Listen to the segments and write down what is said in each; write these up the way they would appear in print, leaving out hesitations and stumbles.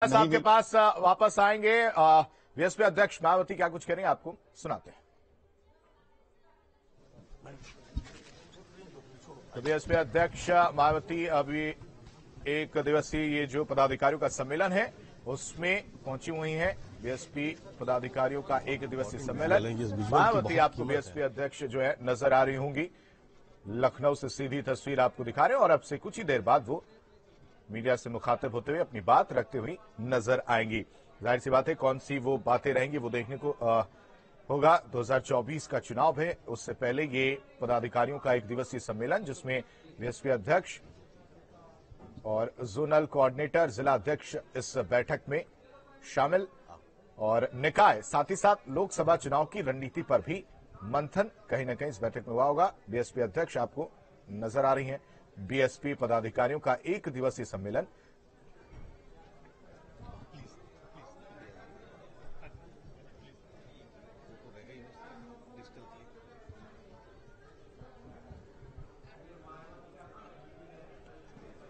साहब के पास वापस आएंगे। बीएसपी अध्यक्ष मायावती क्या कुछ करेंगे आपको सुनाते हैं। तो बीएसपी अध्यक्ष मायावती अभी एक दिवसीय ये जो पदाधिकारियों का सम्मेलन है उसमें पहुंची हुई हैं। बीएसपी पदाधिकारियों का एक दिवसीय सम्मेलन। मायावती आपको बीएसपी अध्यक्ष जो है नजर आ रही होंगी। लखनऊ से सीधी तस्वीर आपको दिखा रहे हैं और अब से कुछ ही देर बाद वो मीडिया से मुखातिब होते हुए अपनी बात रखते हुए नजर आएंगी। जाहिर सी बात है कौन सी वो बातें रहेंगी वो देखने को होगा। 2024 का चुनाव है, उससे पहले ये पदाधिकारियों का एक दिवसीय सम्मेलन जिसमें बीएसपी अध्यक्ष और जोनल कोऑर्डिनेटर जिला अध्यक्ष इस बैठक में शामिल और निकाय साथ ही साथ लोकसभा चुनाव की रणनीति पर भी मंथन कहीं न कहीं इस बैठक में हुआ होगा। बीएसपी अध्यक्ष आपको नजर आ रही हैं। बीएसपी पदाधिकारियों का एक दिवसीय सम्मेलन।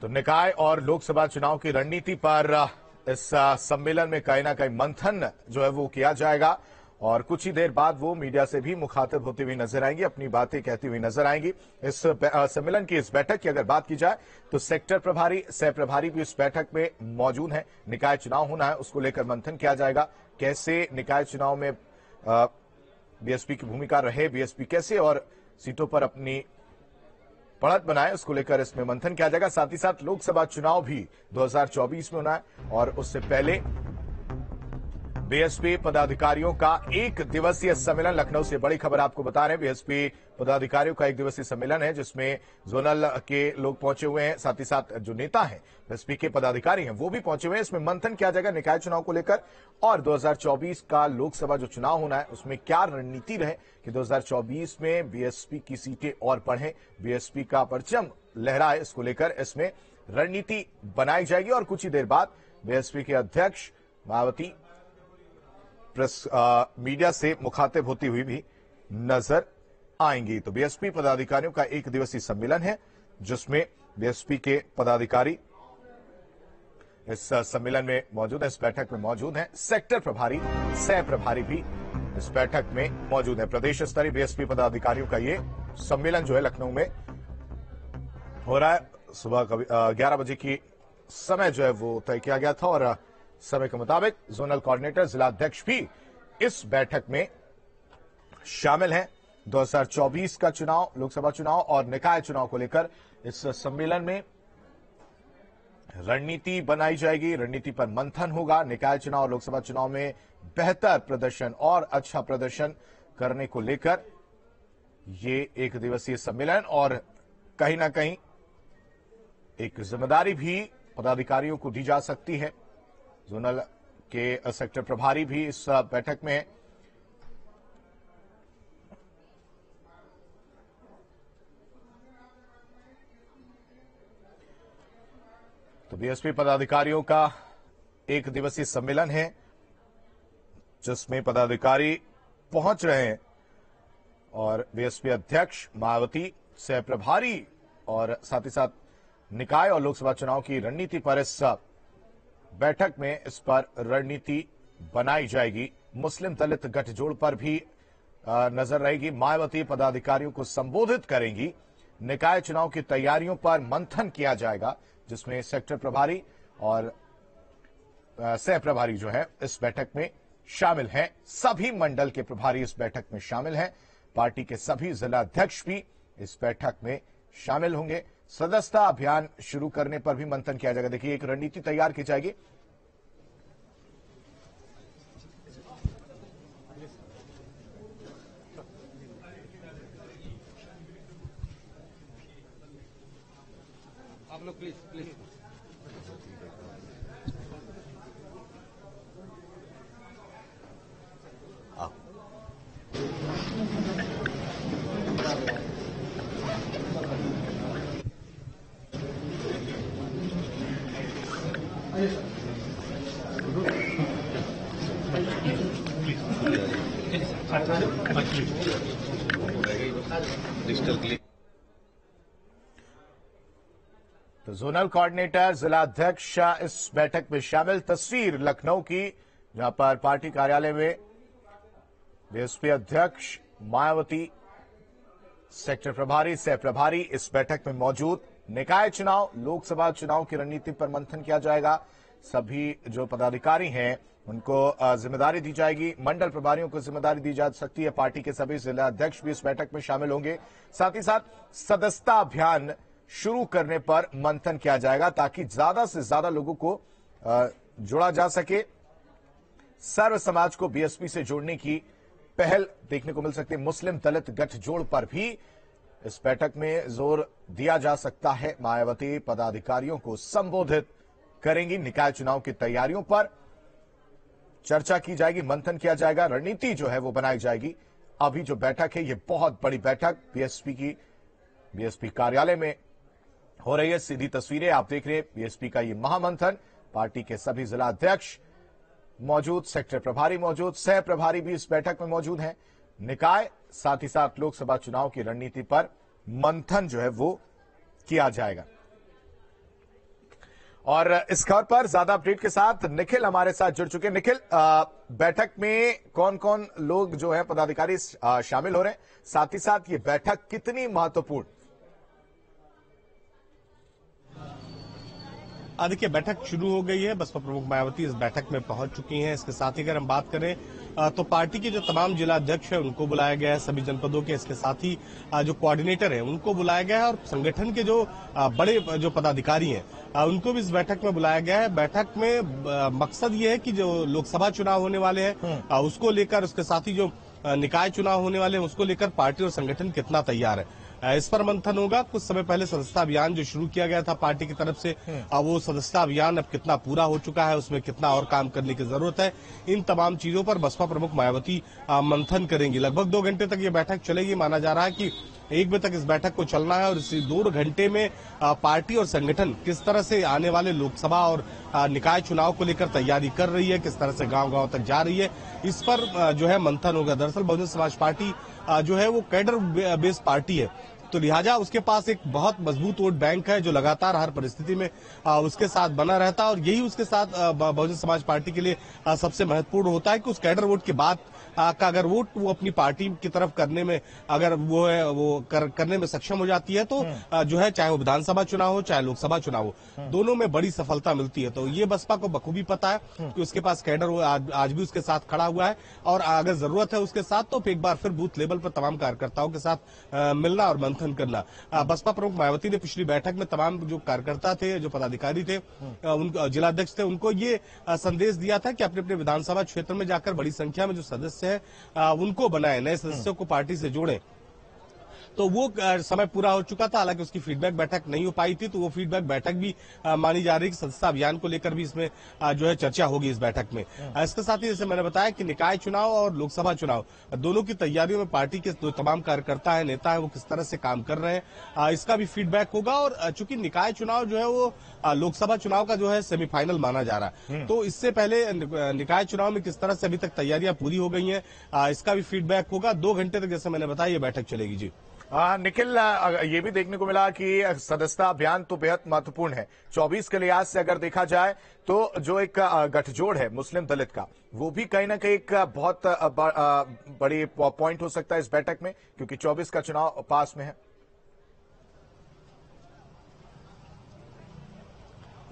तो निकाय और लोकसभा चुनाव की रणनीति पर इस सम्मेलन में कहीं ना कहीं मंथन जो है वो किया जाएगा और कुछ ही देर बाद वो मीडिया से भी मुखातिब होती हुई नजर आएंगी, अपनी बातें कहती हुई नजर आएंगी। इस सम्मेलन की इस बैठक की अगर बात की जाए तो सेक्टर प्रभारी सह प्रभारी भी इस बैठक में मौजूद हैं। निकाय चुनाव होना है, उसको लेकर मंथन किया जाएगा। कैसे निकाय चुनाव में बीएसपी की भूमिका रहे, बीएसपी कैसे और सीटों पर अपनी बढ़त बनाए, उसको लेकर इसमें मंथन किया जाएगा। साथ ही साथ लोकसभा चुनाव भी 2024 में होना है और उससे पहले बीएसपी पदाधिकारियों का एक दिवसीय सम्मेलन। लखनऊ से बड़ी खबर आपको बता रहे हैं। बीएसपी पदाधिकारियों का एक दिवसीय सम्मेलन है जिसमें जोनल के लोग पहुंचे हुए हैं, साथ ही साथ जो नेता हैं बीएसपी के पदाधिकारी हैं वो भी पहुंचे हुए हैं। इसमें मंथन किया जाएगा निकाय चुनाव को लेकर और 2024 का लोकसभा जो चुनाव होना है उसमें क्या रणनीति रहे कि 2024 में बीएसपी की सीटें और बढ़े, बीएसपी का परचम लहराए, इसको लेकर इसमें रणनीति बनाई जाएगी। और कुछ ही देर बाद बीएसपी के अध्यक्ष मायावती मीडिया से मुखातिब होती हुई भी नजर आएंगी। तो बीएसपी पदाधिकारियों का एक दिवसीय सम्मेलन है जिसमें बीएसपी के पदाधिकारी इस सम्मेलन में मौजूद है, इस बैठक में मौजूद हैं। सेक्टर प्रभारी सह प्रभारी भी इस बैठक में मौजूद है। प्रदेश स्तरीय बीएसपी पदाधिकारियों का ये सम्मेलन जो है लखनऊ में हो रहा है। सुबह 11 बजे की समय जो है वो तय किया गया था और समय के मुताबिक जोनल कोऑर्डिनेटर जिला अध्यक्ष भी इस बैठक में शामिल हैं। 2024 का चुनाव, लोकसभा चुनाव और निकाय चुनाव को लेकर इस सम्मेलन में रणनीति बनाई जाएगी, रणनीति पर मंथन होगा। निकाय चुनाव और लोकसभा चुनाव में बेहतर प्रदर्शन और अच्छा प्रदर्शन करने को लेकर ये एक दिवसीय सम्मेलन और कहीं ना कहीं एक जिम्मेदारी भी पदाधिकारियों को दी जा सकती है। जोनल के सेक्टर प्रभारी भी इस बैठक में हैं। तो बीएसपी पदाधिकारियों का एक दिवसीय सम्मेलन है जिसमें पदाधिकारी पहुंच रहे हैं और बीएसपी अध्यक्ष मायावती सह प्रभारी और साथ ही साथ निकाय और लोकसभा चुनाव की रणनीति पर इस बैठक में इस पर रणनीति बनाई जाएगी। मुस्लिम दलित गठजोड़ पर भी नजर रहेगी। मायावती पदाधिकारियों को संबोधित करेंगी। निकाय चुनाव की तैयारियों पर मंथन किया जाएगा जिसमें सेक्टर प्रभारी और सह प्रभारी जो है इस बैठक में शामिल हैं। सभी मंडल के प्रभारी इस बैठक में शामिल हैं। पार्टी के सभी जिला अध्यक्ष भी इस बैठक में शामिल होंगे। सदस्यता अभियान शुरू करने पर भी मंथन किया जाएगा। देखिए एक रणनीति तैयार की जाएगी। आप लोग प्लीज प्लीज तो तो जोनल कोऑर्डिनेटर, जिला अध्यक्ष इस बैठक में शामिल। तस्वीर लखनऊ की, जहां पर पार्टी कार्यालय में बीएसपी अध्यक्ष मायावती, सेक्टर प्रभारी, सह प्रभारी इस बैठक में मौजूद। निकाय चुनाव, लोकसभा चुनाव की रणनीति पर मंथन किया जाएगा। सभी जो पदाधिकारी हैं उनको जिम्मेदारी दी जाएगी। मंडल प्रभारियों को जिम्मेदारी दी जा सकती है। पार्टी के सभी जिला अध्यक्ष भी इस बैठक में शामिल होंगे। साथ ही साथ सदस्यता अभियान शुरू करने पर मंथन किया जाएगा, ताकि ज्यादा से ज्यादा लोगों को जोड़ा जा सके। सर्व समाज को बीएसपी से जोड़ने की पहल देखने को मिल सकती है। मुस्लिम दलित गठजोड़ पर भी इस बैठक में जोर दिया जा सकता है। मायावती पदाधिकारियों को संबोधित करेंगी। निकाय चुनाव की तैयारियों पर चर्चा की जाएगी, मंथन किया जाएगा, रणनीति जो है वो बनाई जाएगी। अभी जो बैठक है, ये बहुत बड़ी बैठक बीएसपी की, बीएसपी कार्यालय में हो रही है। सीधी तस्वीरें आप देख रहे हैं। बीएसपी का ये महामंथन, पार्टी के सभी जिला अध्यक्ष मौजूद, सेक्टर प्रभारी मौजूद, सह प्रभारी भी इस बैठक में मौजूद हैं। निकाय, साथ ही साथ लोकसभा चुनाव की रणनीति पर मंथन जो है वो किया जाएगा। और इस खबर पर ज्यादा अपडेट के साथ निखिल हमारे साथ जुड़ चुके हैं। निखिल, बैठक में कौन कौन लोग जो है पदाधिकारी शामिल हो रहे हैं, साथ ही साथ ये बैठक कितनी महत्वपूर्ण? देखिए, बैठक शुरू हो गई है। बसपा प्रमुख मायावती इस बैठक में पहुंच चुकी हैं। इसके साथ ही अगर हम बात करें तो पार्टी के जो तमाम जिला अध्यक्ष हैं उनको बुलाया गया है, सभी जनपदों के। इसके साथ ही जो कोऑर्डिनेटर हैं उनको बुलाया गया है, और संगठन के जो बड़े जो पदाधिकारी हैं उनको भी इस बैठक में बुलाया गया है। बैठक में मकसद ये है कि जो लोकसभा चुनाव होने वाले हैं उसको लेकर, उसके साथ ही जो निकाय चुनाव होने वाले हैं उसको लेकर पार्टी और संगठन कितना तैयार है, इस पर मंथन होगा। कुछ समय पहले सदस्यता अभियान जो शुरू किया गया था पार्टी की तरफ से, वो सदस्यता अभियान अब कितना पूरा हो चुका है, उसमें कितना और काम करने की जरूरत है, इन तमाम चीजों पर बसपा प्रमुख मायावती मंथन करेंगी। लगभग 2 घंटे तक ये बैठक चलेगी। माना जा रहा है कि 1 बजे तक इस बैठक को चलना है, और इस 2 घंटे में पार्टी और संगठन किस तरह से आने वाले लोकसभा और निकाय चुनाव को लेकर तैयारी कर रही है, किस तरह से गांव-गांव तक जा रही है, इस पर जो है मंथन होगा। दरअसल बहुजन समाज पार्टी जो है वो कैडर बेस्ड पार्टी है, तो लिहाजा उसके पास एक बहुत मजबूत वोट बैंक है जो लगातार हर परिस्थिति में उसके साथ बना रहता है, और यही उसके साथ बहुजन समाज पार्टी के लिए सबसे महत्वपूर्ण होता है कि उस कैडर वोट के बाद का अगर वोट वो अपनी पार्टी की तरफ करने में, अगर वो है वो करने में सक्षम हो जाती है, तो जो है चाहे वो विधानसभा चुनाव हो चाहे लोकसभा चुनाव हो, दोनों में बड़ी सफलता मिलती है। तो ये बसपा को बखूबी पता है कि उसके पास कैडर आज भी उसके साथ खड़ा हुआ है, और अगर जरूरत है उसके साथ तो एक बार फिर बूथ लेवल पर तमाम कार्यकर्ताओं के साथ मिलना और मंथन करना। बसपा प्रमुख मायावती ने पिछली बैठक में तमाम जो कार्यकर्ता थे, जो पदाधिकारी थे, उन जिलाध्यक्ष थे, उनको ये संदेश दिया था कि अपने अपने विधानसभा क्षेत्र में जाकर बड़ी संख्या में जो सदस्य है उनको बनाए, नए सदस्यों को पार्टी से जोड़ें। तो वो समय पूरा हो चुका था, हालांकि उसकी फीडबैक बैठक नहीं हो पाई थी, तो वो फीडबैक बैठक भी मानी जा रही है कि सदस्यता अभियान को लेकर भी इसमें जो है चर्चा होगी इस बैठक में। इसके साथ ही जैसे मैंने बताया कि निकाय चुनाव और लोकसभा चुनाव दोनों की तैयारियों में पार्टी के जो तमाम कार्यकर्ता है, नेता है, वो किस तरह से काम कर रहे हैं, इसका भी फीडबैक होगा। और चूंकि निकाय चुनाव जो है वो लोकसभा चुनाव का जो है सेमीफाइनल माना जा रहा है, तो इससे पहले निकाय चुनाव में किस तरह से अभी तक तैयारियां पूरी हो गई हैं, इसका भी फीडबैक होगा। 2 घंटे तक जैसे मैंने बताया ये बैठक चलेगी। जी निखिल, ये भी देखने को मिला कि सदस्यता अभियान तो बेहद महत्वपूर्ण है। 24 के लिहाज से अगर देखा जाए तो जो एक गठजोड़ है मुस्लिम दलित का, वो भी कहीं ना कहीं एक बहुत बड़ी पॉइंट हो सकता है इस बैठक में, क्योंकि 24 का चुनाव पास में है।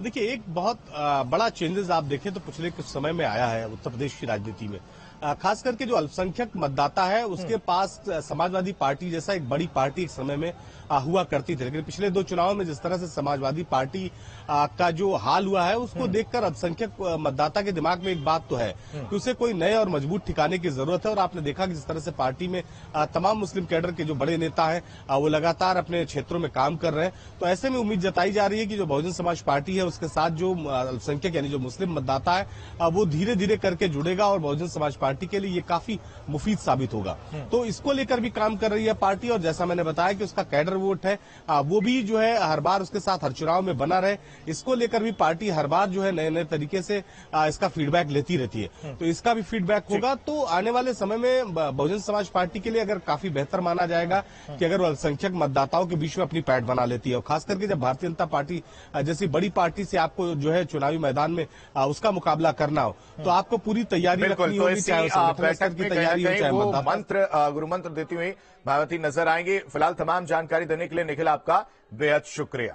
देखिए, एक बहुत बड़ा चेंजेस आप देखें तो पिछले कुछ समय में आया है उत्तर प्रदेश की राजनीति में। खास करके जो अल्पसंख्यक मतदाता है उसके पास समाजवादी पार्टी जैसा एक बड़ी पार्टी एक समय में हुआ करती थी, लेकिन पिछले 2 चुनावों में जिस तरह से समाजवादी पार्टी का जो हाल हुआ है उसको देखकर अल्पसंख्यक मतदाता के दिमाग में एक बात तो है कि उसे कोई नए और मजबूत ठिकाने की जरूरत है। और आपने देखा कि जिस तरह से पार्टी में तमाम मुस्लिम कैडर के जो बड़े नेता हैं वो लगातार अपने क्षेत्रों में काम कर रहे हैं, तो ऐसे में उम्मीद जताई जा रही है कि जो बहुजन समाज पार्टी है उसके साथ जो अल्पसंख्यक यानी जो मुस्लिम मतदाता है वो धीरे धीरे करके जुड़ेगा और बहुजन समाज पार्टी के लिए ये काफी मुफीद साबित होगा। तो इसको लेकर भी काम कर रही है पार्टी, और जैसा मैंने बताया कि उसका कैडर वोट है वो भी जो है हर बार उसके साथ हर चुनाव में बना रहे, इसको लेकर भी पार्टी हर बार जो है नए नए तरीके से इसका फीडबैक लेती रहती है। तो इसका भी फीडबैक होगा, तो आने वाले समय में बहुजन समाज पार्टी के लिए अगर काफी बेहतर माना जाएगा कि अगर वो अल्पसंख्यक मतदाताओं के बीच में अपनी पैठ बना लेती है, और खास करके जब भारतीय जनता पार्टी जैसी बड़ी पार्टी से आपको जो है चुनावी मैदान में उसका मुकाबला करना हो, तो आपको पूरी तैयारी रखनी होगी, चाहे संगठन की तैयारी हो, चाहे मंत्र गुरु मंत्र देती हुई मायावती नजर आएंगी। फिलहाल तमाम जानकारी देने के लिए निखिल आपका बेहद शुक्रिया।